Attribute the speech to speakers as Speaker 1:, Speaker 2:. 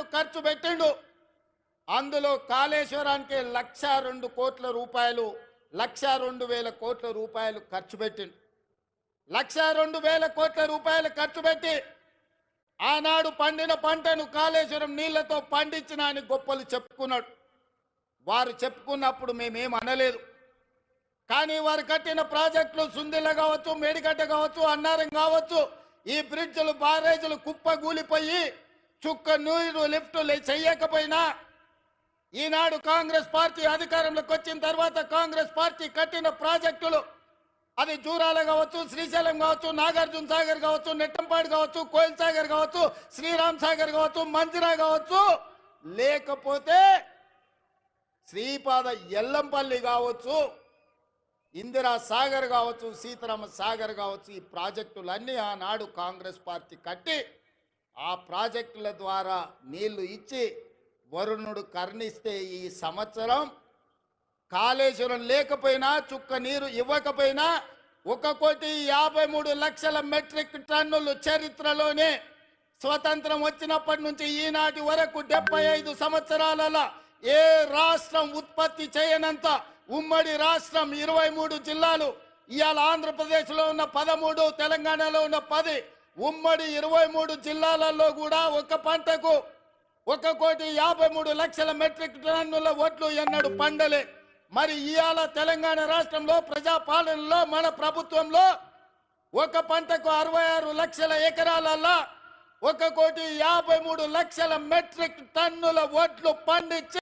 Speaker 1: రూపాయలు ఖర్చు పెట్టిండు. అందులో కాళేశ్వరానికి 1,02 కోట్ల రూపాయలు 1,02,000 కోట్ల రూపాయలు ఖర్చు పెట్టిండు. 1,02,000 కోట్ల రూపాయలు ఖర్చు పెట్టి ఆనాడు పండిన పంటను కాళేశ్వరం నీళ్లతో పండించిన అని గొప్పలు చెప్పుకున్నాడు. వారు చెప్పుకున్నప్పుడు మేమేం అనలేదు. కానీ వారు కట్టిన ప్రాజెక్టులు సుందిల్ల కావచ్చు, మేడిగడ్డ కావచ్చు, అన్నారం కావచ్చు, ఈ బ్రిడ్జ్లు బారేజులు కుప్పగూలిపోయి చుక్క నీరు లిఫ్టులు చెయ్యకపోయినా ఈనాడు కాంగ్రెస్ పార్టీ అధికారంలోకి వచ్చిన తర్వాత కాంగ్రెస్ పార్టీ కట్టిన ప్రాజెక్టులు అది జూరాల కావచ్చు, శ్రీశైలం కావచ్చు, నాగార్జున సాగర్ కావచ్చు, నెట్టంపాడు కావచ్చు, కోయిల్ సాగర్ కావచ్చు, శ్రీరామ్ సాగర్ కావచ్చు, మంజిరా కావచ్చు, లేకపోతే శ్రీపాద ఎల్లంపల్లి కావచ్చు, ఇందిరా సాగర్ కావచ్చు, సీతారామ సాగర్ కావచ్చు, ఈ ప్రాజెక్టులన్నీ ఆనాడు కాంగ్రెస్ పార్టీ కట్టి ఆ ప్రాజెక్టుల ద్వారా నీళ్లు ఇచ్చి వరుణుడు కర్ణిస్తే ఈ సంవత్సరం కాళేశ్వరం లేకపోయినా చుక్క నీరు ఇవ్వకపోయినా 1,53,00,000 మెట్రిక్ టన్నులు చరిత్రలోనే స్వతంత్రం వచ్చినప్పటి నుంచి ఈనాటి వరకు 75 సంవత్సరాలలో ఏ రాష్ట్రం ఉత్పత్తి చేయనంత ఉమ్మడి రాష్ట్రం 23 జిల్లాలు. ఇవాళ ఆంధ్రప్రదేశ్లో ఉన్న 13, తెలంగాణలో ఉన్న 10, ఉమ్మడి 23 జిల్లాలలో కూడా ఒక పంటకు 1,53,00,000 మెట్రిక్ టన్నుల వడ్లు ఎన్నడూ పండలే. మరి ఇవాళ తెలంగాణ రాష్ట్రంలో ప్రజాపాలనలో మన ప్రభుత్వంలో ఒక పంటకు 66 లక్షల ఎకరాలలో 1,53,00,000 మెట్రిక్ టన్నుల వడ్లు పండించి